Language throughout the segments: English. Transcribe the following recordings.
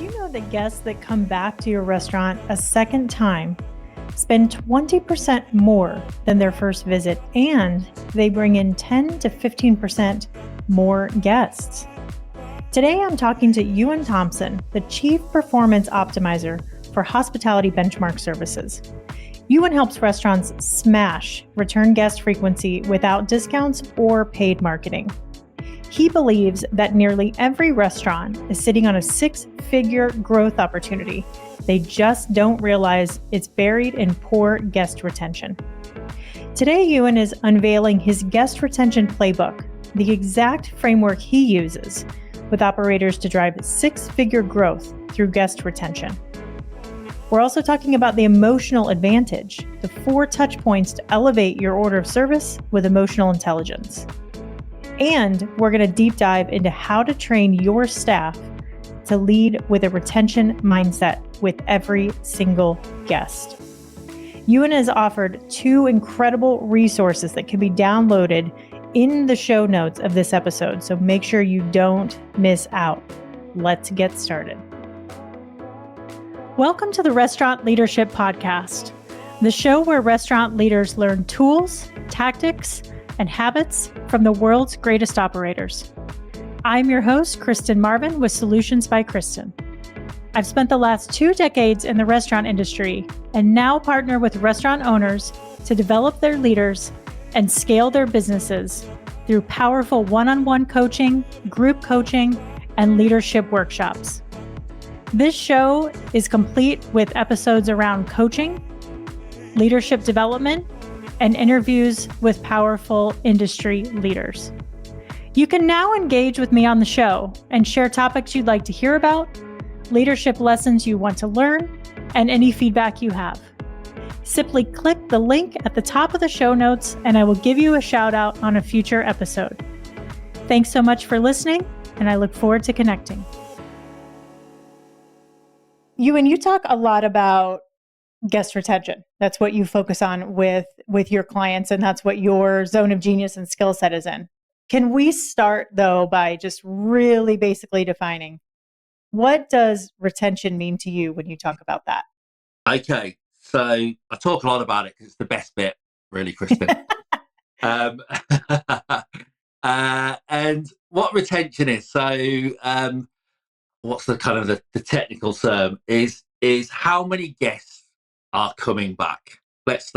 Do you know that guests that come back to your restaurant a second time spend 20% more than their first visit, and they bring in 10 to 15% more guests? Today, I'm talking to Ewan Thompson, the Chief Performance Optimizer for Hospitality Benchmark Services. Ewan helps restaurants smash return guest frequency without discounts or paid marketing. He believes that nearly every restaurant is sitting on a six-figure growth opportunity. They just don't realize it's buried in poor guest retention. Today, Ewan is unveiling his guest retention playbook, the exact framework he uses with operators to drive six-figure growth through guest retention. We're also talking about the emotional advantage, the 4 touch points to elevate your order of service with emotional intelligence. And we're going to deep dive into how to train your staff to lead with a retention mindset with every single guest. Ewan has offered 2 incredible resources that can be downloaded in the show notes of this episode, so make sure you don't miss out. Let's get started. Welcome to the Restaurant Leadership Podcast, the show where restaurant leaders learn tools, tactics, and habits from the world's greatest operators. I'm your host, Kristen Marvin, with Solutions by Kristen. I've spent the last 2 decades in the restaurant industry and now partner with restaurant owners to develop their leaders and scale their businesses through powerful one-on-one coaching, group coaching, and leadership workshops. This show is complete with episodes around coaching, leadership development, and interviews with powerful industry leaders. You can now engage with me on the show and share topics you'd like to hear about, leadership lessons you want to learn, and any feedback you have. Simply click the link at the top of the show notes and I will give you a shout out on a future episode. Thanks so much for listening, and I look forward to connecting. Ewan, you talk a lot about guest retention. That's what you focus on with your clients, and that's what your zone of genius and skill set is in. Can we start, though, by just really basically defining what does retention mean to you when you talk about that? Okay, so I talk a lot about it because it's the best bit, really, Kristen. And what retention is, so what's the kind of the technical term is how many guests are coming back. Let's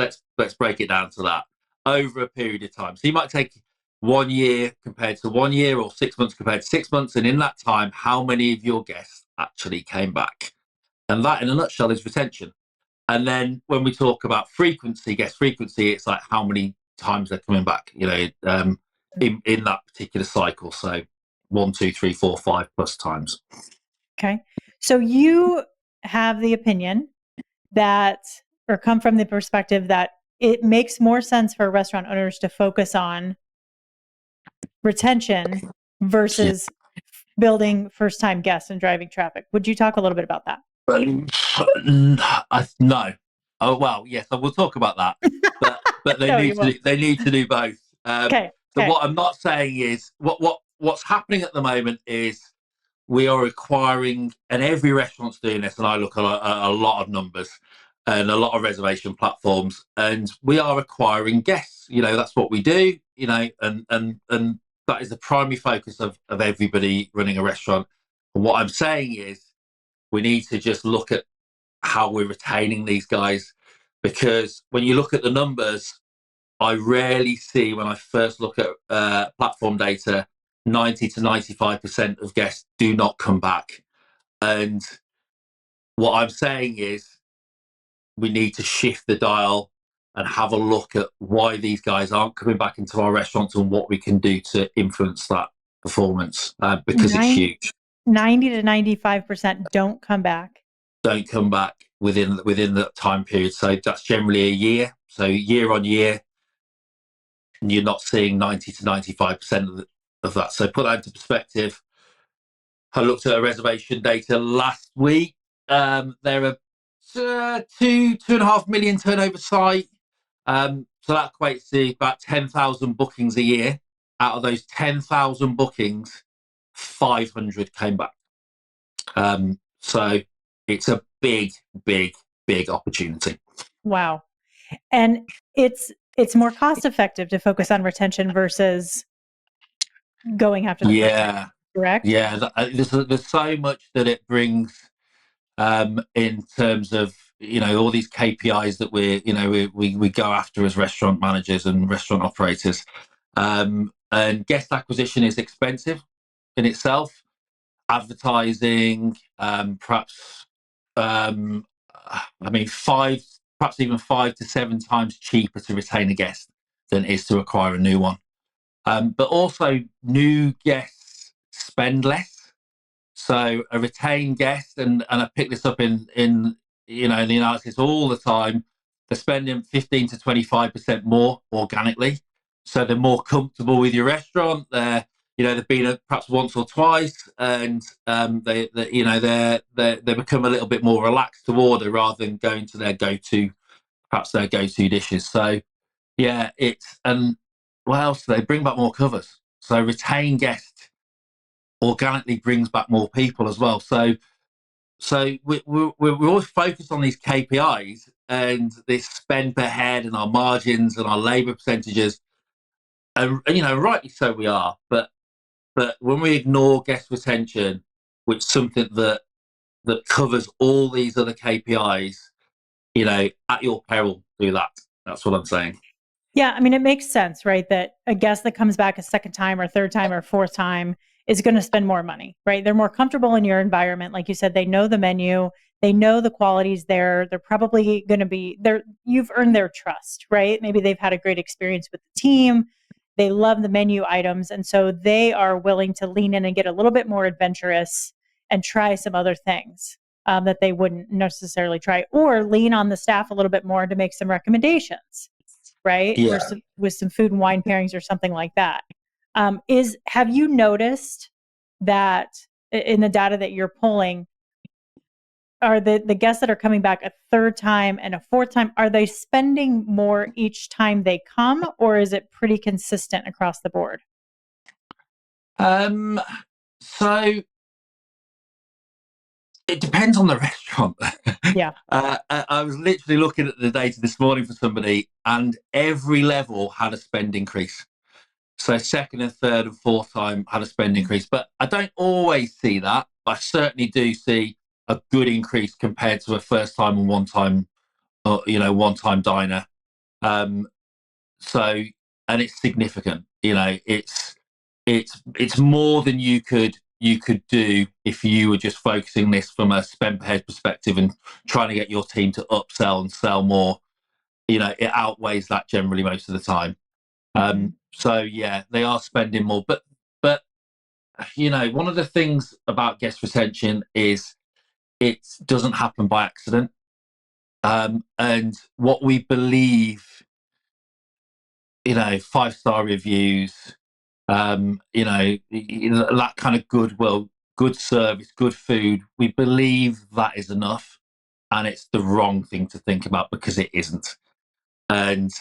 break it down to that over a period of time. So you might take 1 year compared to 1 year, or 6 months compared to 6 months, and in that time, how many of your guests actually came back? And that, in a nutshell, is retention. And then when we talk about frequency, guest frequency, it's like how many times they're coming back, in that particular cycle. So 1, 2, 3, 4, 5 plus times. Okay. So you have the opinion that, or come from the perspective that it makes more sense for restaurant owners to focus on retention versus building first-time guests and driving traffic. Would you talk a little bit about that? No. Oh, well, yes, I will talk about that, but they need to do both. Okay. So what I'm not saying is what's happening at the moment is we are acquiring, and every restaurant's doing this, and I look at a lot of numbers and a lot of reservation platforms, and we are acquiring guests. That's what we do, and that is the primary focus of everybody running a restaurant. And what I'm saying is we need to just look at how we're retaining these guys, because when you look at the numbers, I rarely see, when I first look at platform data, 90 to 95% of guests do not come back. And what I'm saying is we need to shift the dial and have a look at why these guys aren't coming back into our restaurants and what we can do to influence that performance, because it's huge. 90 to 95% don't come back. Don't come back within that time period. So that's generally a year. So year on year, you're not seeing 90 to 95% of that. So put that into perspective. I looked at a reservation data last week. They're a 2.5 million turnover site. So that equates to about 10,000 bookings a year. Out of those 10,000 bookings, 500 came back. So it's a big, big, big opportunity. Wow. And it's more cost effective to focus on retention versus going after the first time, Yeah, correct? yeah. There's so much that it brings in terms of all these KPIs that we go after as restaurant managers and restaurant operators. And guest acquisition is expensive in itself. Advertising, perhaps, I mean, perhaps even 5 to 7 times cheaper to retain a guest than it is to acquire a new one. But also, new guests spend less. So a retained guest, and I pick this up in the United States all the time. They're spending 15 to 25% more organically, so they're more comfortable with your restaurant. They've been perhaps once or twice, and they become a little bit more relaxed to order rather than going to their go-to dishes. So yeah, it's and what else? They bring back more covers. So retain guests organically brings back more people as well. So we're always focused on these KPIs and this spend per head and our margins and our labour percentages, and rightly so we are. But when we ignore guest retention, which is something that covers all these other KPIs, at your peril, do that. That's what I'm saying. Yeah, I mean, it makes sense, right? That a guest that comes back a second time or third time or fourth time is going to spend more money, right? They're more comfortable in your environment. Like you said, they know the menu, they know the quality's there. They're probably going to be there. You've earned their trust, right? Maybe they've had a great experience with the team. They love the menu items. And so they are willing to lean in and get a little bit more adventurous and try some other things that they wouldn't necessarily try, or lean on the staff a little bit more to make some recommendations, right? For Yeah. with some food and wine pairings or something like that. Have you noticed that in the data that you're pulling, are the guests that are coming back a third time and a fourth time, are they spending more each time they come, or is it pretty consistent across the board? Um. So it depends on the restaurant. Yeah. I was literally looking at the data this morning for somebody, and every level had a spend increase. So second and third and fourth time had a spend increase, but I don't always see that. I certainly do see a good increase compared to a first time and one time diner. Um, so and it's significant. It's more than you could do if you were just focusing this from a spend per head perspective and trying to get your team to upsell and sell more. It outweighs that generally most of the time. Mm-hmm. So yeah, they are spending more, but one of the things about guest retention is it doesn't happen by accident. And what we believe, 5-star reviews, that kind of goodwill, good service, good food. We believe that is enough, and it's the wrong thing to think about because it isn't. And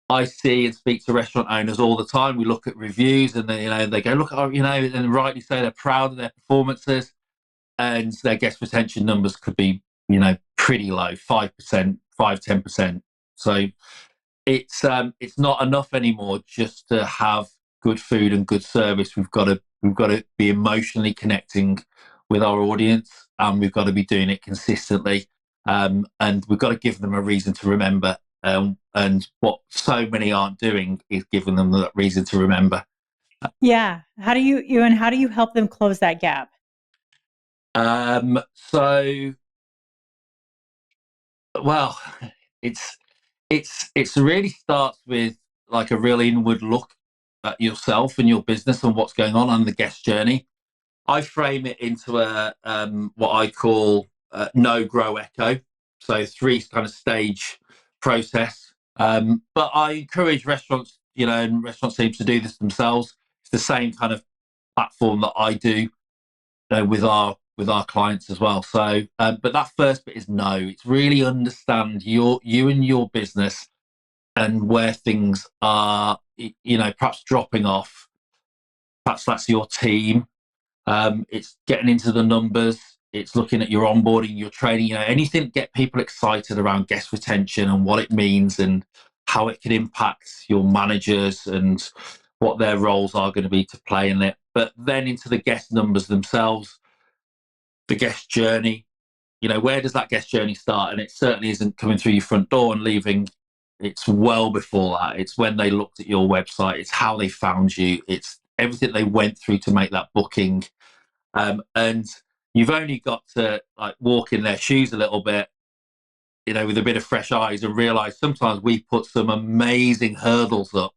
I see and speak to restaurant owners all the time. We look at reviews, and they go, look, and rightly say they're proud of their performances, and their guest retention numbers could be, pretty low, 5%, 5-10%. So it's not enough anymore just to have good food and good service. We've got to be emotionally connecting with our audience, and we've got to be doing it consistently, and we've got to give them a reason to remember. And what so many aren't doing is giving them that reason to remember. Yeah. How do you help them close that gap? So, well, it's it's really starts with like a real inward look at yourself and your business and what's going on the guest journey. I frame it into a what I call know, grow, echo. So three kind of stage process. But I encourage restaurants, and restaurant teams to do this themselves. It's the same kind of platform that I do with our clients as well. So, but that first bit is know. It's really understand you and your business and where things are, perhaps dropping off. Perhaps that's your team. It's getting into the numbers. it's looking at your onboarding, your training, anything to get people excited around guest retention and what it means and how it can impact your managers and what their roles are going to be to play in it. But then into the guest numbers themselves, the guest journey, where does that guest journey start? And it certainly isn't coming through your front door and leaving. It's well before that. It's when they looked at your website. It's how they found you. It's everything they went through to make that booking. And you've only got to walk in their shoes a little bit, with a bit of fresh eyes and realize sometimes we put some amazing hurdles up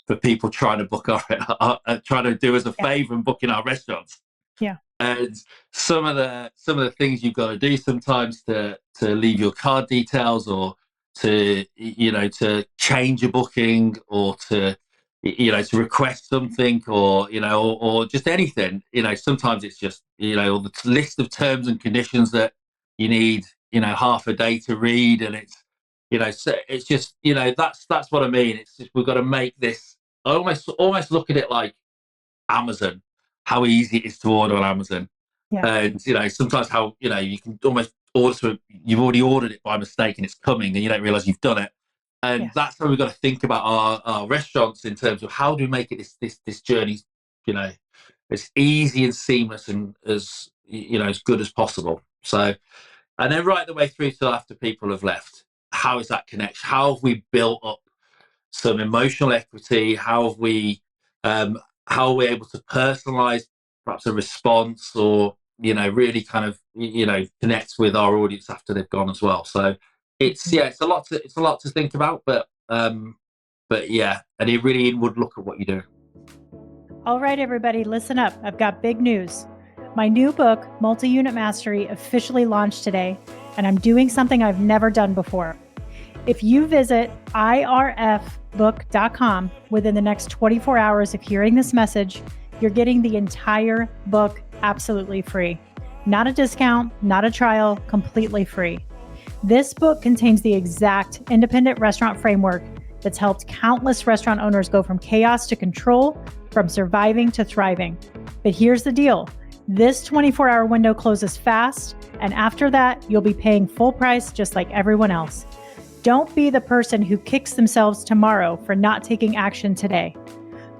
for people trying to book trying to do us a favor and book in our restaurants. Yeah. And some of the things you've got to do sometimes to leave your card details or to change a booking or to request something or just anything. Sometimes it's just or the list of terms and conditions that you need half a day to read, and so it's just that's what I mean. It's just we've got to make this. I almost look at it like Amazon, how easy it is to order on Amazon. Yeah. And sometimes how you can almost order you've already ordered it by mistake and it's coming and you don't realize you've done it. And that's how we've got to think about our restaurants in terms of how do we make it this journey as easy and seamless and as as good as possible. So, and then right the way through till after people have left, how is that connection? How have we built up some emotional equity? How have we how are we able to personalize perhaps a response or really kind of connect with our audience after they've gone as well? So it's a lot to think about, but yeah, and it really would look at what you do. All right, everybody, listen up. I've got big news. My new book, Multi-Unit Mastery, officially launched today, and I'm doing something I've never done before. If you visit irfbook.com within the next 24 hours of hearing this message, you're getting the entire book absolutely free. Not a discount, not a trial, completely free. This book contains the exact independent restaurant framework that's helped countless restaurant owners go from chaos to control, from surviving to thriving. But here's the deal. This 24-hour window closes fast, and after that, you'll be paying full price just like everyone else. Don't be the person who kicks themselves tomorrow for not taking action today.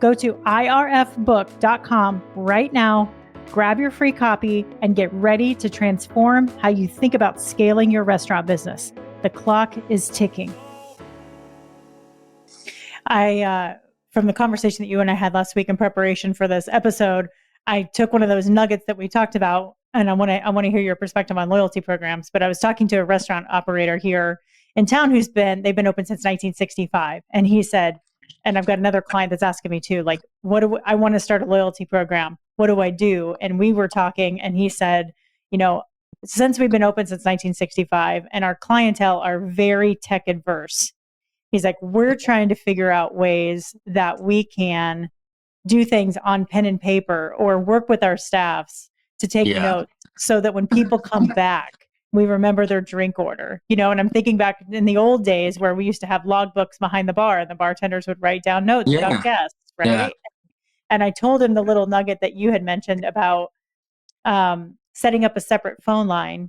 Go to irfbook.com right now, grab your free copy, and get ready to transform how you think about scaling your restaurant business. The clock is ticking. From the conversation that you and I had last week in preparation for this episode, I took one of those nuggets that we talked about, and I want to hear your perspective on loyalty programs. But I was talking to a restaurant operator here in town they've been open since 1965, and he said, and I've got another client that's asking me too, like, I want to start a loyalty program. What do I do? And we were talking, and he said, since we've been open since 1965, and our clientele are very tech adverse. He's like, we're trying to figure out ways that we can do things on pen and paper or work with our staffs to take notes so that when people come back, we remember their drink order, and I'm thinking back in the old days where we used to have logbooks behind the bar and the bartenders would write down notes about guests, right? Yeah. And I told him the little nugget that you had mentioned about setting up a separate phone line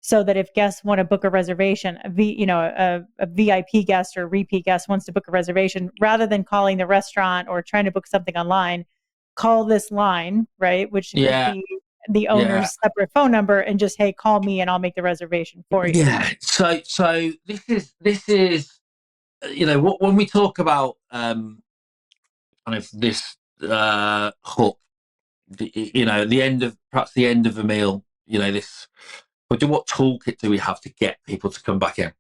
so that if guests want to book a reservation, a VIP guest or a repeat guest wants to book a reservation, rather than calling the restaurant or trying to book something online, call this line, right? Which could be the owner's separate phone number, and just, hey, call me and I'll make the reservation for you. Yeah. So this is when we talk about kind of this hook, the end of the meal, what toolkit do we have to get people to come back in?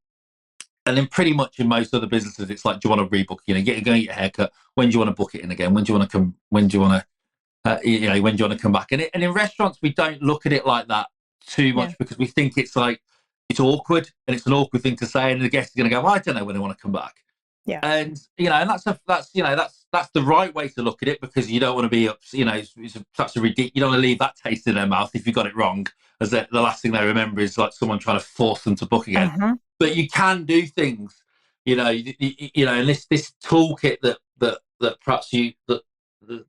And then pretty much in most other businesses, it's like, do you want to rebook? Go and get your haircut. When do you want to book it in again? When do you want to come? When do you want to? When do you want to come back? And in restaurants, we don't look at it like that too much because we think it's awkward and it's an awkward thing to say, and the guest is going to go, well, I don't know when they want to come back. Yeah. And and that's the right way to look at it, because you don't want to be that's a ridiculous. You don't want to leave that taste in their mouth if you got it wrong, as the last thing they remember is like someone trying to force them to book again. Uh-huh. But you can do things, and this toolkit that perhaps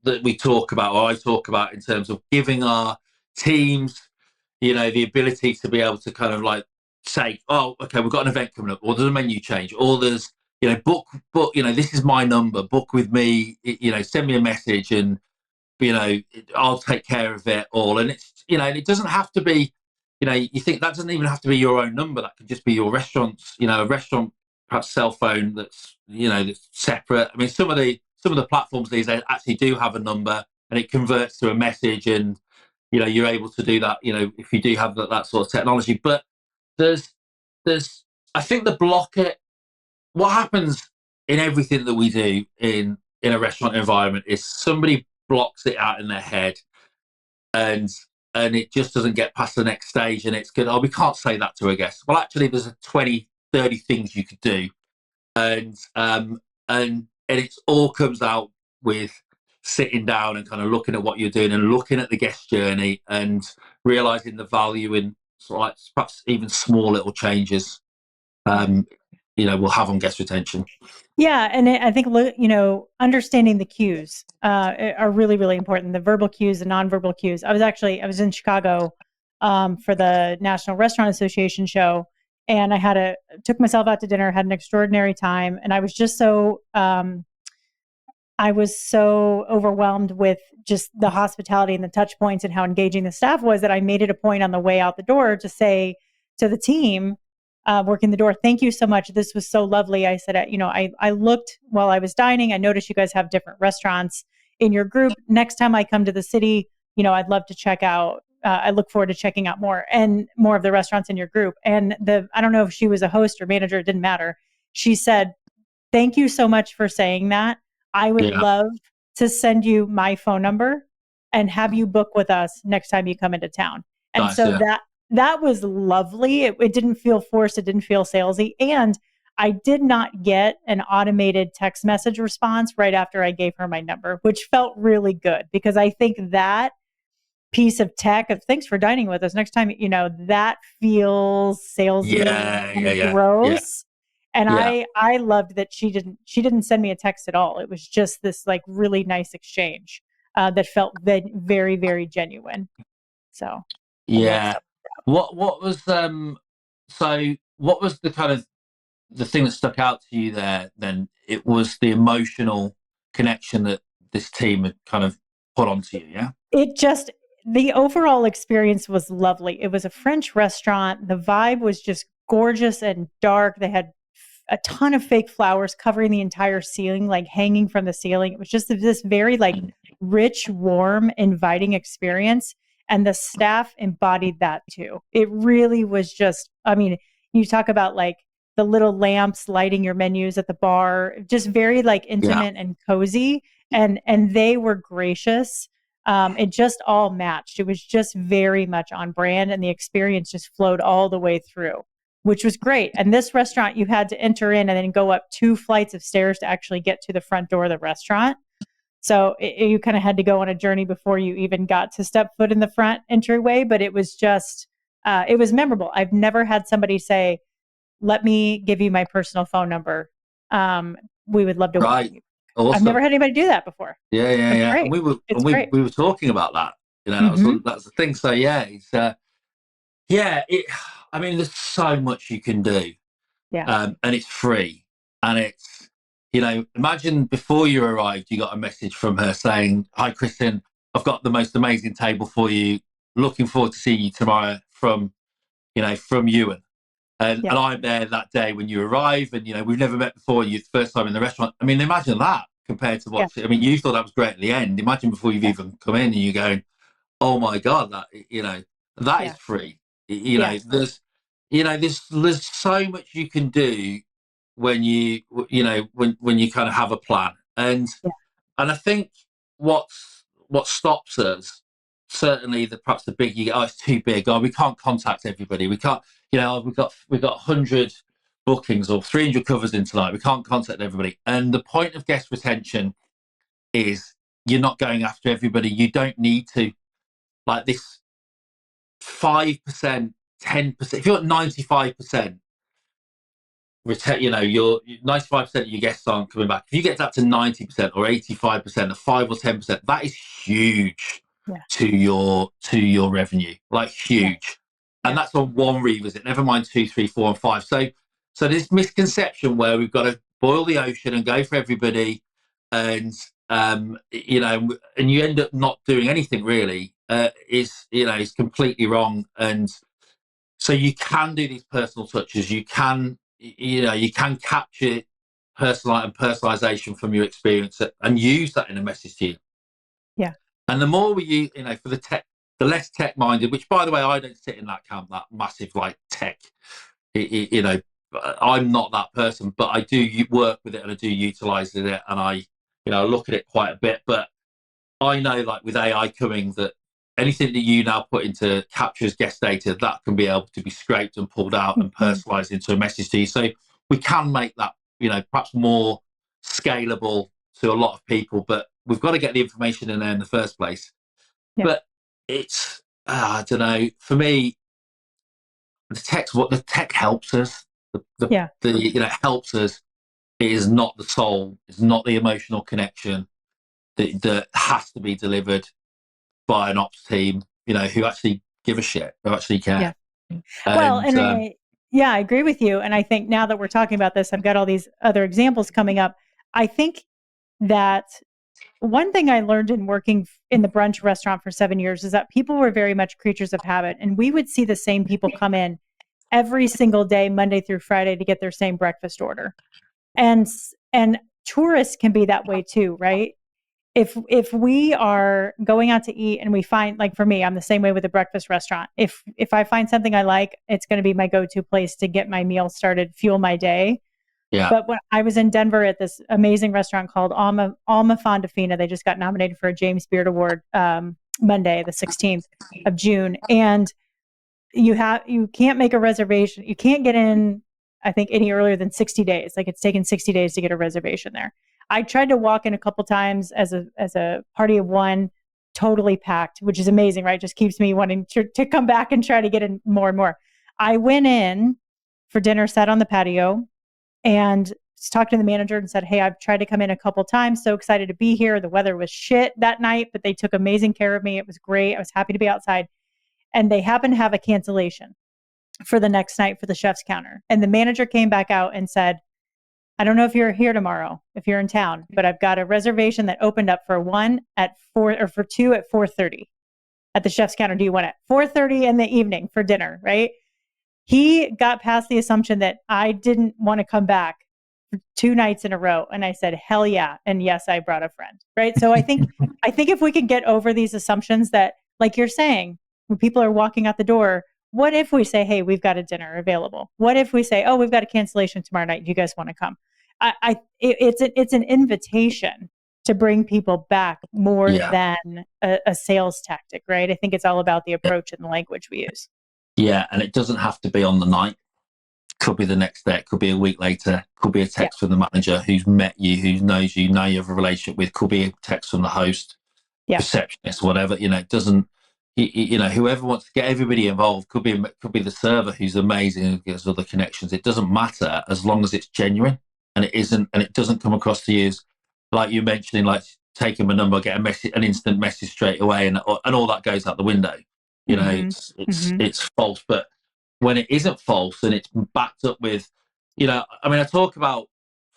that we talk about, or I talk about, in terms of giving our teams, the ability to be able to kind of like say, oh, okay, we've got an event coming up, or there's a menu change, or there's, book, this is my number, book with me, send me a message, and I'll take care of it all. And it's, and it doesn't have to be, you think that doesn't even have to be your own number. That could just be your restaurant's, a restaurant perhaps cell phone that's, that's separate. I mean, some of the platforms these days actually do have a number, and it converts to a message, and you're able to do that. If you do have that sort of technology. But there's there's I think the blocker, what happens in everything that we do in a restaurant environment is somebody blocks it out in their head, and it just doesn't get past the next stage, and it's good. Oh, we can't say that to a guest. Well, actually, there's a 20, 30 things you could do, and it all comes out with sitting down and kind of looking at what you're doing and looking at the guest journey and realizing the value in sort of like perhaps even small little changes will have on guest retention. Yeah, and I think understanding the cues are really, really important. The verbal cues, the nonverbal cues. I was in Chicago for the National Restaurant Association show, and took myself out to dinner, had an extraordinary time, and I was just so overwhelmed with just the hospitality and the touch points and how engaging the staff was that I made it a point on the way out the door to say to the team working the door, "Thank you so much. This was so lovely." I said, I looked while I was dining. I noticed you guys have different restaurants in your group. Next time I come to the city, I'd love to check out. I look forward to checking out more of the restaurants in your group. And I don't know if she was a host or manager, it didn't matter. She said, "Thank you so much for saying that. I would love to send you my phone number and have you book with us next time you come into town." And Nice, so that was lovely. It didn't feel forced. It didn't feel salesy. And I did not get an automated text message response right after I gave her my number, which felt really good, because I think that piece of tech of "thanks for dining with us next time," that feels salesy and yeah, gross. And yeah. I loved that she didn't send me a text at all. It was just this like really nice exchange that felt very, very genuine. So I love Yeah. stuff. What was so what was the kind of the thing that stuck out to you there then? It was the emotional connection that this team had kind of put onto you, yeah? The overall experience was lovely. It was a French restaurant. The vibe was just gorgeous and dark. They had a ton of fake flowers covering the entire ceiling, like hanging from the ceiling. It was just this very like rich, warm, inviting experience. And the staff embodied that too. It really was just, I mean, you talk about like the little lamps lighting your menus at the bar, just very like Yeah. intimate and cozy. And they were gracious. It just all matched. It was just very much on brand, and the experience just flowed all the way through, which was great. And this restaurant, you had to enter in and then go up 2 flights of stairs to actually get to the front door of the restaurant. So you kind of had to go on a journey before you even got to step foot in the front entryway. But it was just, it was memorable. I've never had somebody say, "Let me give you my personal phone number. We would love to welcome Right. you." I've never Awesome. had anybody do that before. Yeah, yeah, That's yeah. And great. we were It's and we great. we were talking about that. Mm-hmm. That's the thing. So yeah, it's yeah, I mean, there's so much you can do. Yeah. And it's free. And it's, imagine before you arrived, you got a message from her saying, "Hi, Kristen, I've got the most amazing table for you. Looking forward to seeing you tomorrow from Ewan." And Yeah. I'm there that day when you arrive, and, we've never met before. You're the first time in the restaurant. I mean, imagine that compared to Yeah. I mean, you thought that was great at the end. Imagine before you've Yeah. even come in and you're going, "Oh my God, that is Yeah. free." Yeah. There's so much you can do when when you kind of have a plan, Yeah. and I think what stops us, certainly perhaps the big, oh, it's too big, oh, we can't contact everybody, we can't, we've got 100 bookings or 300 covers in tonight, we can't contact everybody. And the point of guest retention is you're not going after everybody. You don't need to, like, this 5%, 10%, if you're at 95% retain, your 95% of your guests aren't coming back. If you get that to 90% or 85%, or 5 or 10%, that is huge. Yeah. to your revenue, like Yeah. huge. And Yeah. that's on one revisit, never mind 2, 3, 4, and 5. So this misconception where we've got to boil the ocean and go for everybody, and and you end up not doing anything really, is completely wrong. And so you can do these personal touches. You can capture personalization from your experience and use that in a message to you. Yeah. And the more we use, for the less tech minded, which by the way, I don't sit in that camp, that massive like tech, I'm not that person, but I do work with it and I do utilize it, and I look at it quite a bit. But I know, like with AI coming, that anything that you now put into captures guest data, that can be able to be scraped and pulled out and Mhm. personalized into a message to you. So we can make that, perhaps more scalable to a lot of people, but we've got to get the information in there in the first place. Yeah. But it's, I don't know, for me, what the tech helps us. Yeah. Helps us. It is not the soul. It's not the emotional connection that has to be delivered by an ops team, who actually give a shit, who actually care. Yeah. Well, And yeah, I agree with you. And I think now that we're talking about this, I've got all these other examples coming up. I think that one thing I learned in working in the brunch restaurant for 7 years is that people were very much creatures of habit, and we would see the same people come in every single day, Monday through Friday, to get their same breakfast order. And tourists can be that way too, right? If we are going out to eat and we find, like for me, I'm the same way with a breakfast restaurant. If I find something I like, it's going to be my go-to place to get my meal started, fuel my day. yeah, But when I was in Denver at this amazing restaurant called Alma Fondafina, they just got nominated for a James Beard Award Monday, the 16th of June, and you can't make a reservation. You can't get in, I think, any earlier than 60 days. Like it's taken 60 days to get a reservation there. I tried to walk in a couple times as a party of one, totally packed, which is amazing, right? Just keeps me wanting to come back and try to get in more and more. I went in for dinner, sat on the patio, and talked to the manager and said, "Hey, I've tried to come in a couple times. So excited to be here. The weather was shit that night, but they took amazing care of me. It was great. I was happy to be outside." And they happened to have a cancellation for the next night for the chef's counter. And the manager came back out and said, "I don't know if you're here tomorrow, if you're in town, but I've got a reservation that opened up for 1 at 4 or for 2 at 4:30 at the chef's counter. Do you want it 4:30 in the evening for dinner?" Right? He got past the assumption that I didn't want to come back 2 nights in a row. And I said, "Hell yeah." And yes, I brought a friend. Right. So I think if we can get over these assumptions that, like you're saying, when people are walking out the door, what if we say, "Hey, we've got a dinner available"? What if we say, "Oh, we've got a cancellation tomorrow night. Do you guys want to come?" It's an invitation to bring people back more yeah, than a sales tactic, right? I think it's all about the approach and the language we use. yeah. And it doesn't have to be on the night. Could be the next day. It could be a week later. Could be a Yeah. text from the manager who's met you, who knows you, now you have a relationship with. Could be a text from the host, Yeah. receptionist, whatever. It doesn't. Whoever wants to get everybody involved. Could be the server who's amazing and gets other connections. It doesn't matter as long as it's genuine and it isn't, and it doesn't come across to you as, like you mentioning, like taking my number, get a message, an instant message straight away, and all that goes out the window. Hmm. It's false. But when it isn't false and it's backed up with, I talk about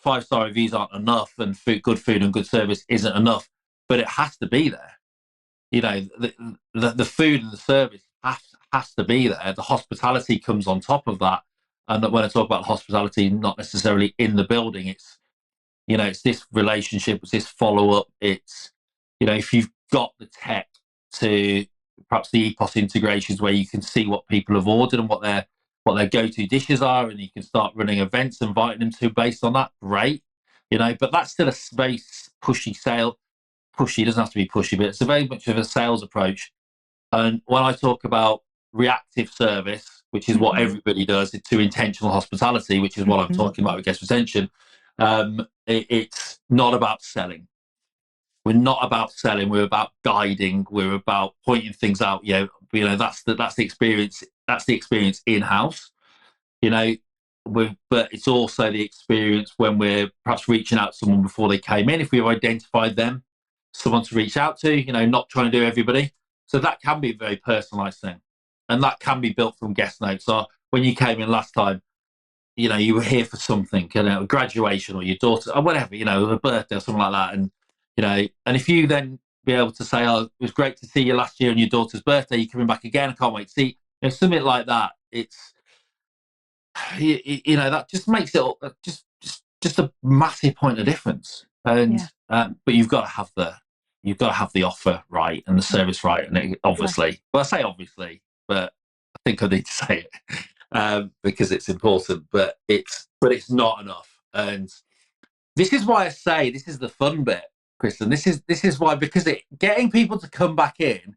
5-star reviews aren't enough and good food and good service isn't enough, but it has to be there. The food and the service has to be there. The hospitality comes on top of that. And when I talk about hospitality, not necessarily in the building, it's this relationship, it's this follow up. It's, if you've got the tech to perhaps the EPOS integrations where you can see what people have ordered and what their go-to dishes are, and you can start running events, inviting them to based on that, great. But that's still a space pushy, doesn't have to be pushy, but it's a very much of a sales approach. And when I talk about reactive service, which is what Hmm. everybody does, to intentional hospitality, which is what I'm Hmm. talking about with guest retention, it's not about selling. We're not about selling. We're about guiding. We're about pointing things out. That's the experience. That's the experience in house. You know, but it's also the experience when we're perhaps reaching out to someone before they came in. If we've identified them, someone to reach out to. Not trying to do everybody. So that can be a very personalized thing, and that can be built from guest notes. So when you came in last time, you were here for something, graduation or your daughter or whatever, a birthday or something like that. And, and if you then be able to say, oh, it was great to see you last year on your daughter's birthday, you're coming back again, I can't wait to see, something like that. It's, that just makes it just a massive point of difference. And, Yeah. but you've got to have the offer right and the service right. And obviously, well, I say obviously, but I think I need to say it. Because it's important, but it's not enough. And this is why I say this is the fun bit, Kristen. This is why, because getting people to come back in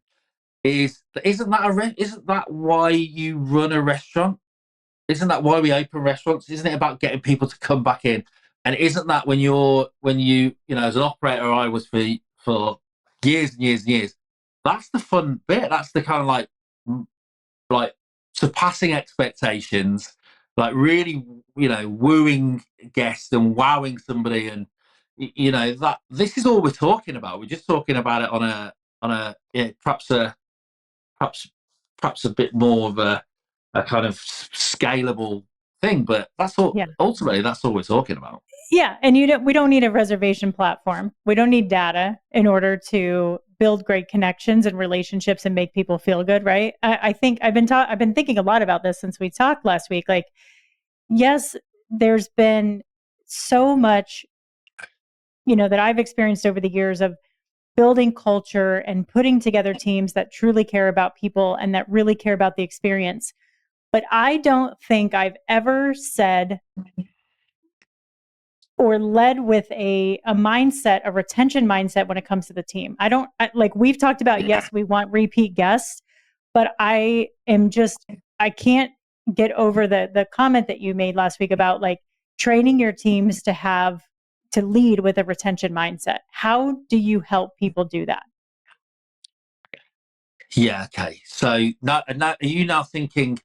isn't that why you run a restaurant? Isn't that why we open restaurants? Isn't it about getting people to come back in? And isn't that when you as an operator, I was for years and years and years. That's the fun bit. That's the kind of like surpassing expectations, like really, wooing guests and wowing somebody. And, that this is all we're talking about. We're just talking about it perhaps a bit more of a kind of scalable thing, but ultimately that's all we're talking about. Yeah, and we don't need a reservation platform. We don't need data in order to build great connections and relationships and make people feel good, right? I think I've been thinking a lot about this since we talked last week. Like, yes, there's been so much, that I've experienced over the years of building culture and putting together teams that truly care about people and that really care about the experience. But I don't think I've ever said or led with a mindset, a retention mindset when it comes to the team. Like we've talked about, yes, we want repeat guests, but I can't get over the comment that you made last week about like training your teams to lead with a retention mindset. How do you help people do that? Yeah. Okay. So now are you now thinking,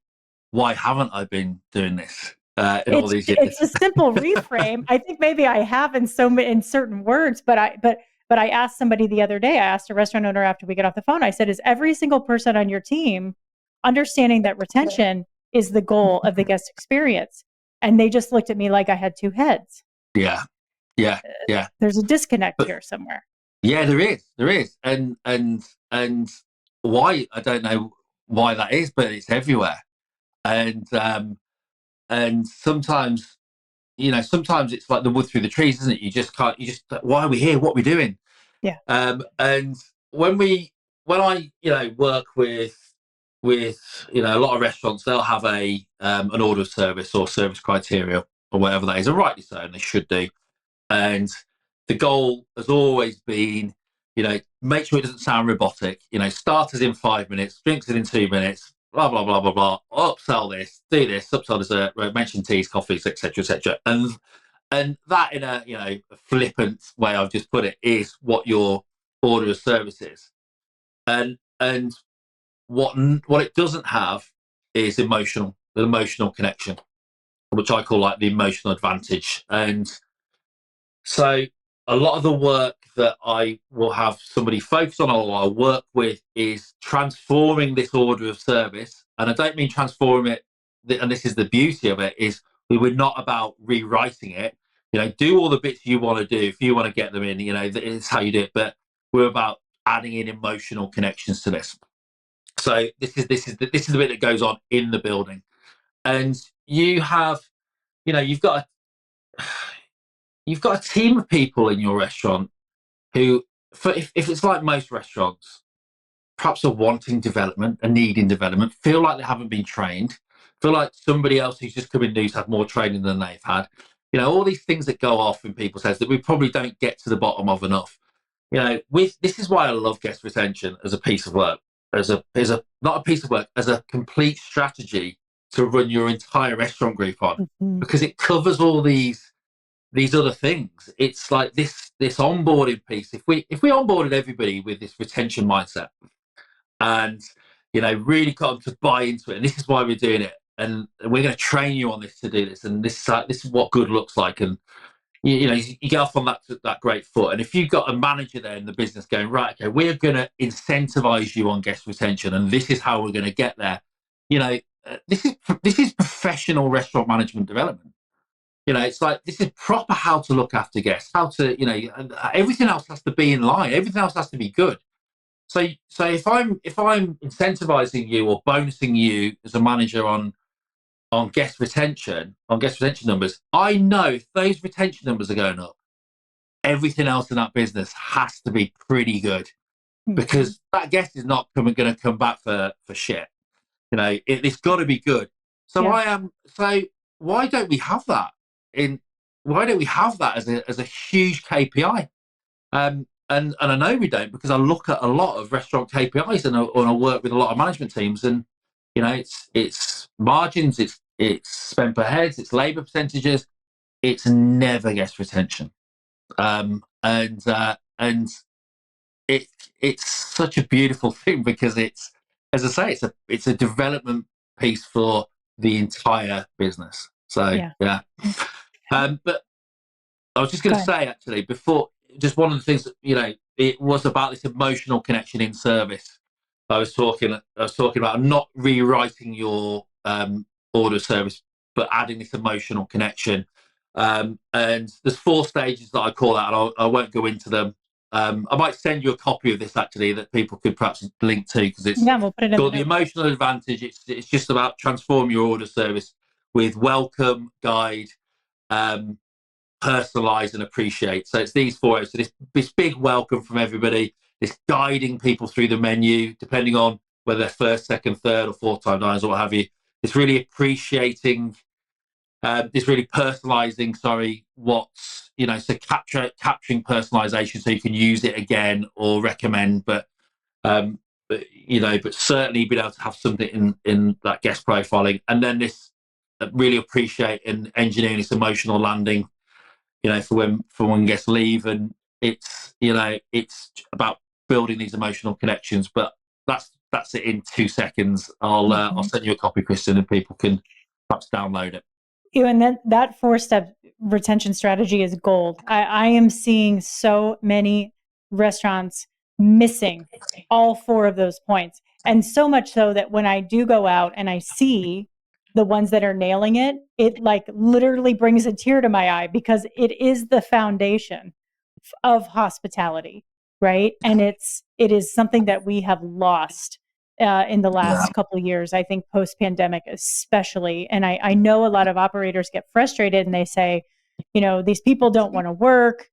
why haven't I been doing this all these years? It's a simple reframe. I think maybe I have in certain words, but I asked somebody the other day. I asked a restaurant owner after we get off the phone. I said, "Is every single person on your team understanding that retention is the goal of the guest experience?" And they just looked at me like I had two heads. Yeah. There's a disconnect But here somewhere. yeah, there is, and why, I don't know why that is, but it's everywhere. And sometimes it's like the wood through the trees, isn't it? Why are we here? What are we doing? Yeah. And when I work with a lot of restaurants, they'll have an order of service or service criteria or whatever that is, and rightly so, and they should do. And the goal has always been, make sure it doesn't sound robotic. Starters in 5 minutes, drinks in 2 minutes, blah blah blah blah blah. Upsell this, do this, upsell dessert, mention teas, coffees, etc., etc. And that, in a flippant way I've just put it, is what your order of service is. And what it doesn't have is the emotional connection, which I call like the emotional advantage. And so a lot of the work that I will have somebody focus on or I'll work with is transforming this order of service. And I don't mean transforming it, and this is the beauty of it, is we were not about rewriting it. Do all the bits you want to do. If you want to get them in, it's how you do it. But we're about adding in emotional connections to this. So this is the bit that goes on in the building. And you have, you've got a team of people in your restaurant who, if it's like most restaurants, perhaps are wanting development, are needing development, feel like they haven't been trained, feel like somebody else who's just come in new's had more training than they've had. All these things that go off in people's heads that we probably don't get to the bottom of enough. This is why I love guest retention as a piece of work, not a piece of work, as a complete strategy to run your entire restaurant group on, because it covers all these other things. It's like this onboarding piece. If we onboarded everybody with this retention mindset and really got them to buy into it, and this is why we're doing it, and we're going to train you on this to do this, and this is what good looks like, and you get off on that great foot. And if you've got a manager there in the business going, right, okay, we're going to incentivize you on guest retention, and this is how we're going to get there. This is professional restaurant management development. It's like, this is proper how to look after guests, how to, everything else has to be in line. Everything else has to be good. So if I'm incentivizing you or bonusing you as a manager on guest retention numbers, I know if those retention numbers are going up, everything else in that business has to be pretty good, because that guest is not going to come back for shit. It's got to be good. So Yeah. So why don't we have that why don't we have that as a huge KPI? And I know we don't, because I look at a lot of restaurant KPIs, and I work with a lot of management teams, and it's margins, it's spend per heads, it's labour percentages, it's never guest retention. And it's such a beautiful thing, because it's, as I say, it's a development piece for the entire business. So yeah. But I was just going to say, actually, before, just one of the things that, it was about this emotional connection in service. I was talking about not rewriting your order service, but adding this emotional connection. And there's 4 stages that I call out, and I won't go into them. I might send you a copy of this, actually, that people could perhaps link to, because it's we'll put it in called the emotional advantage. It's just about transform your order service with welcome, guide, personalize, and appreciate. So it's these 4 areas. So this big welcome from everybody, this guiding people through the menu, depending on whether they're first, second, third, or 4-time diners, or what have you. It's really appreciating, this really personalizing, so capturing personalization, so you can use it again or recommend, but certainly being able to have something in that guest profiling. And then this really appreciate and engineering this emotional landing, for when guests leave. And it's about building these emotional connections. But that's it in 2 seconds. I'll send you a copy, Kristen, and people can perhaps download it. And that 4-step retention strategy is gold. I am seeing so many restaurants missing all 4 of those points. And so much so that when I do go out and I see the ones that are nailing it, it like literally brings a tear to my eye, because it is the foundation of hospitality, right? And it is something that we have lost in the last couple of years, I think post-pandemic especially. And I know a lot of operators get frustrated, and they say, these people don't want to work.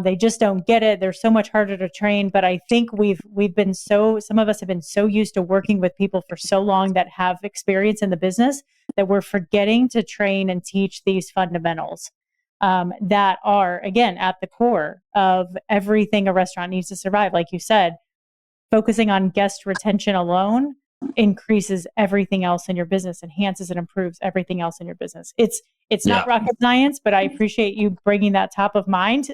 They just don't get it. They're so much harder to train. But I think some of us have been so used to working with people for so long that have experience in the business, that we're forgetting to train and teach these fundamentals that are, again, at the core of everything a restaurant needs to survive. Like you said, focusing on guest retention alone increases everything else in your business, enhances and improves everything else in your business. It's not rocket science, but I appreciate you bringing that top of mind.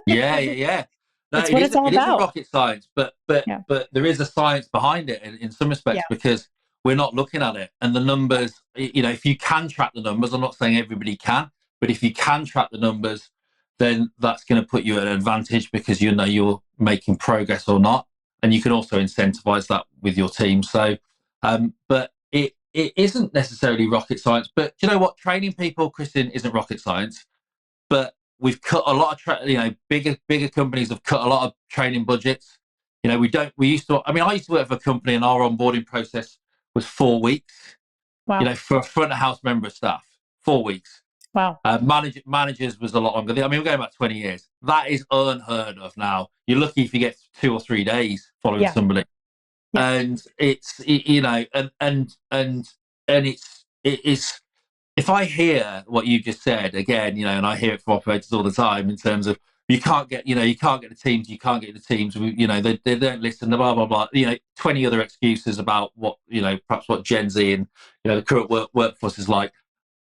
Yeah. No, it's what it's all it about. Is a rocket science, but there is a science behind it in some respects, because we're not looking at it. And the numbers, if you can track the numbers, I'm not saying everybody can, but if you can track the numbers, then that's going to put you at an advantage, because you're making progress or not. And you can also incentivize that with your team. So, but it isn't necessarily rocket science. But do you know what? Training people, Kristen, isn't rocket science. But we've cut a lot of, bigger companies have cut a lot of training budgets. I used to work for a company, and our onboarding process was 4 weeks. Wow. For a front of house member of staff, 4 weeks. Wow. Managers was a lot longer. We're going back 20 years. That is unheard of now. You're lucky if you get 2 or 3 days following somebody. Yeah. And it's, and it's, if I hear what you just said again, and I hear it from operators all the time, in terms of, you can't get the teams, they don't listen, blah, blah, blah, 20 other excuses about what, perhaps what Gen Z and, the current workforce is like,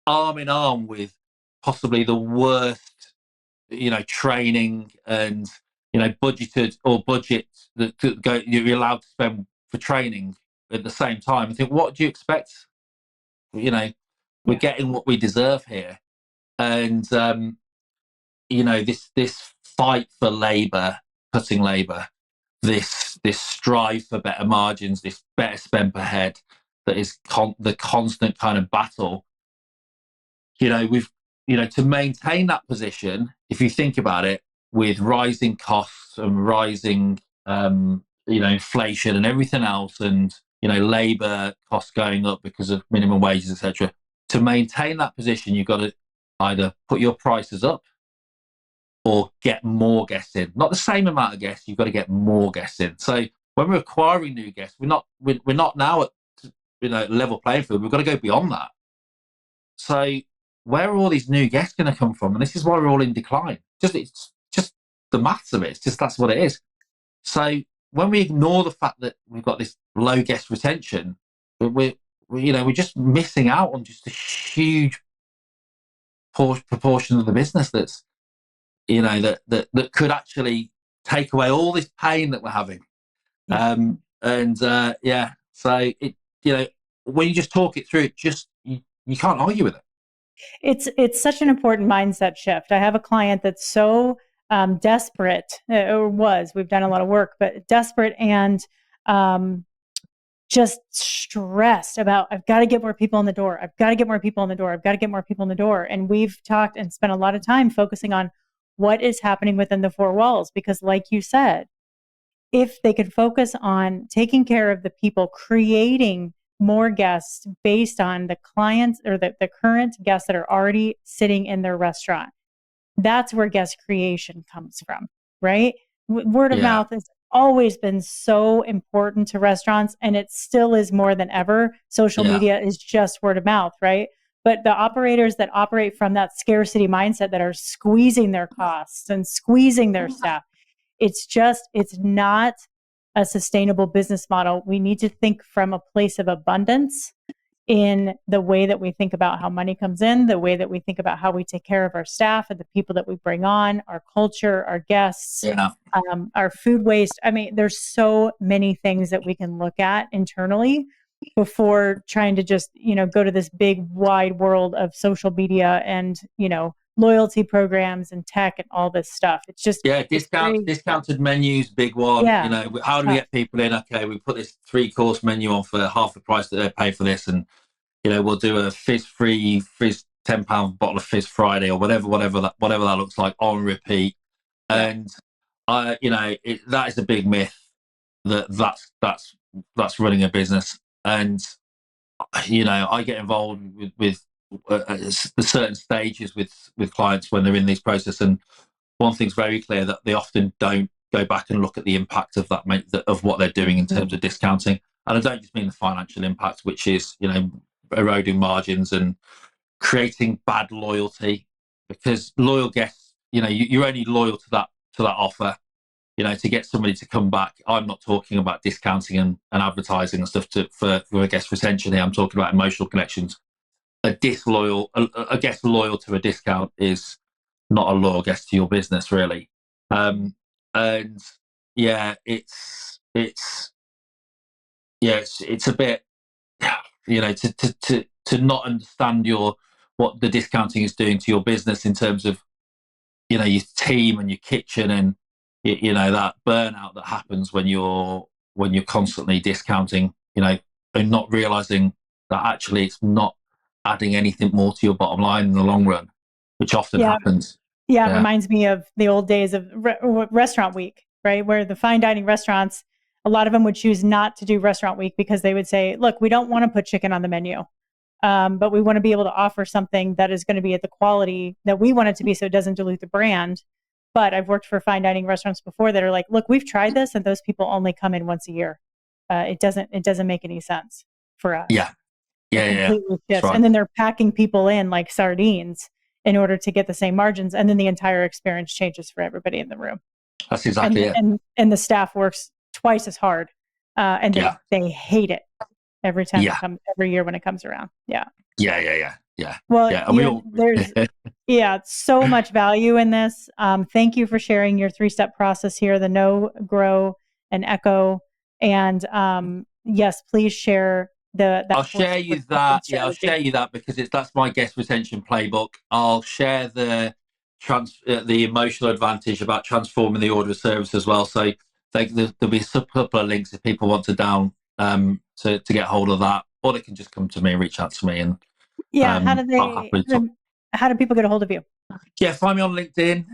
arm in arm with possibly the worst, training and, budgeted or budget that you're allowed to spend for training at the same time. I think, what do you expect? We're getting what we deserve here. And this fight for labor, cutting labor, this strive for better margins, this better spend per head, that is the constant kind of battle. We've to maintain that position. If you think about it, with rising costs and rising inflation and everything else, and labor costs going up because of minimum wages, etc. To maintain that position, you've got to either put your prices up or get more guests in. Not the same amount of guests, you've got to get more guests in. So when we're acquiring new guests, we're not now at level playing field. We've got to go beyond that. So where are all these new guests going to come from? And this is why we're all in decline. It's just the maths of it. It's just, that's what it is. So when we ignore the fact that we've got this low guest retention, we're just missing out on just a huge proportion of the business that's that could actually take away all this pain that we're having. So it when you just talk it through, you can't argue with it. It's such an important mindset shift. I have a client that's so desperate, or was. We've done a lot of work, but desperate and just stressed about, I've got to get more people in the door. I've got to get more people in the door. I've got to get more people in the door. And we've talked and spent a lot of time focusing on what is happening within the four walls, because like you said, if they could focus on taking care of the people, creating more guests based on the clients or the current guests that are already sitting in their restaurant, that's where guest creation comes from, right? Word of mouth has always been so important to restaurants, and it still is more than ever. Social media is just word of mouth, right? But the operators that operate from that scarcity mindset, that are squeezing their costs and squeezing their staff, it's not a sustainable business model. We need to think from a place of abundance in the way that we think about how money comes in, the way that we think about how we take care of our staff and the people that we bring on, our culture, our guests, our food waste. I mean, there's so many things that we can look at internally before trying to just, go to this big wide world of social media and, loyalty programs and tech and all this stuff. It's just discounted menus, big one. How do we get people in? Okay, we put this 3-course menu on for half the price that they pay for this, and we'll do a fizz £10 bottle of fizz Friday, or whatever that looks like, on repeat. And that is a big myth, that's running a business. And I get involved with the certain stages with clients when they're in this process, and one thing's very clear, that they often don't go back and look at the impact of of what they're doing in terms of discounting. And I don't just mean the financial impact, which is eroding margins and creating bad loyalty, because loyal guests, you're only loyal to that offer. To get somebody to come back. I'm not talking about discounting and advertising and stuff for guest retention here. I'm talking about emotional connections. A guest loyal to a discount is not a loyal guest to your business, really. It's a bit, to not understand what the discounting is doing to your business in terms of your team and your kitchen, and that burnout that happens when you're constantly discounting, and not realizing that actually it's not adding anything more to your bottom line in the long run, which often happens. It reminds me of the old days of restaurant week, right? Where the fine dining restaurants, a lot of them would choose not to do restaurant week because they would say, look, we don't want to put chicken on the menu. But we want to be able to offer something that is going to be at the quality that we want it to be, so it doesn't dilute the brand. But I've worked for fine dining restaurants before that are like, look, we've tried this, and those people only come in once a year. It doesn't make any sense for us. Completely shifts. Right. And then they're packing people in like sardines in order to get the same margins, and then the entire experience changes for everybody in the room. That's exactly it. And the staff works twice as hard, and they hate it every time it comes, every year when it comes around. Well, there's so much value in this. Thank you for sharing your 3-step process here: the know, grow, and echo. And yes, please share I'll share you that. I'll share you that because that's my guest retention playbook. I'll share the the emotional advantage about transforming the order of service as well. So there'll be a couple of links if people want to to get hold of that, or they can just come to me and reach out to me, and Yeah. I'll happily talk. How do people get a hold of you? Yeah, find me on LinkedIn,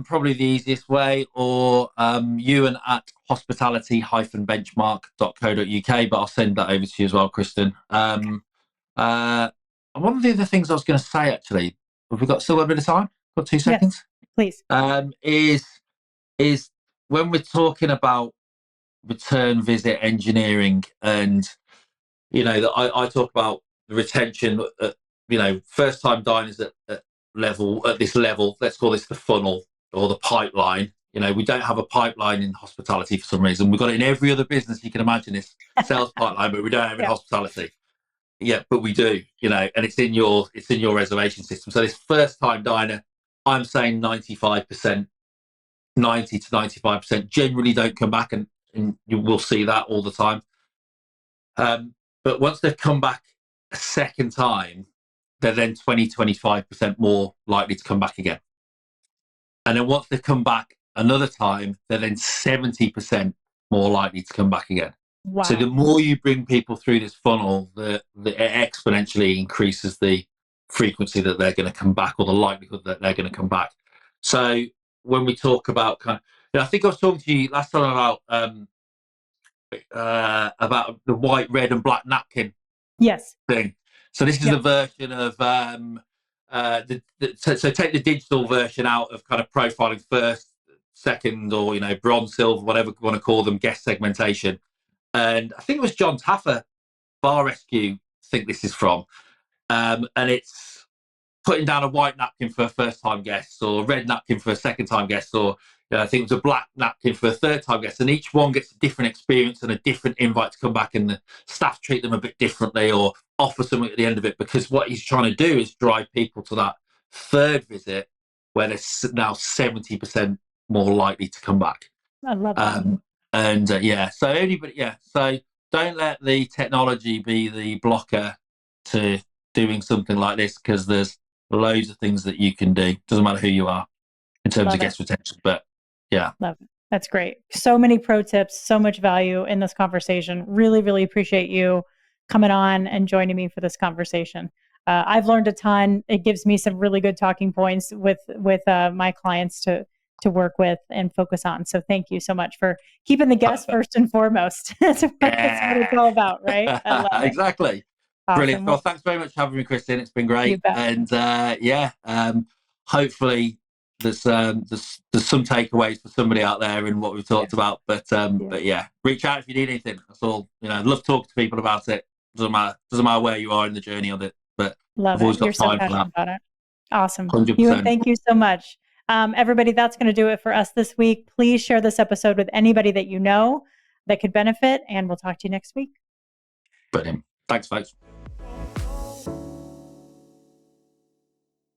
probably the easiest way, or Ewan at hospitality-benchmark.co.uk, but I'll send that over to you as well, Kristen. One of the other things I was going to say, actually, have we still got a bit of time? Got 2 seconds? Yes, please. Is when we're talking about return visit engineering, and that I talk about the retention, first time diners at this level, let's call this the funnel or the pipeline. We don't have a pipeline in hospitality for some reason. We've got it in every other business you can imagine, this sales pipeline, but we don't have it in hospitality. Yeah, but we do, and it's in your reservation system. So this first time diner, I'm saying 95%, 90 to 95% generally don't come back, and you will see that all the time. But once they've come back a second time, they're then 20-25% more likely to come back again. And then once they come back another time, they're then 70% more likely to come back again. Wow. So the more you bring people through this funnel, it exponentially increases the frequency that they're going to come back, or the likelihood that they're going to come back. So when we talk about I think I was talking to you last time about the white, red, and black napkin thing. So this is a version of so take the digital version out of kind of profiling first, second, or bronze, silver, whatever you want to call them, guest segmentation. And I think it was John Taffer, Bar Rescue, I think this is from, and it's putting down a white napkin for a first-time guest, or a red napkin for a second-time guest, or I think it was a black napkin for a third-time guest, and each one gets a different experience and a different invite to come back, and the staff treat them a bit differently or offer something at the end of it, because what he's trying to do is drive people to that third visit where they're now 70% more likely to come back. I love that. So don't let the technology be the blocker to doing something like this, because there's loads of things that you can do. Doesn't matter who you are in terms of guest retention, but yeah. Love it. That's great. So many pro tips, so much value in this conversation. Really, really appreciate you coming on and joining me for this conversation. I've learned a ton. It gives me some really good talking points with my clients to work with and focus on. So thank you so much for keeping the guest first and foremost. That's what it's all about, right? I love it. Exactly. Awesome. Brilliant. Well, thanks very much for having me, Kristen. It's been great. And hopefully there's some takeaways for somebody out there in what we've talked about. But yeah, reach out if you need anything. That's all. I'd love to talk to people about it. Doesn't matter where you are in the journey of it. But I've always got time for that. About it. Awesome. 100%. Ewan, thank you so much. Everybody, that's going to do it for us this week. Please share this episode with anybody that you know that could benefit, and we'll talk to you next week. Brilliant. Thanks, folks.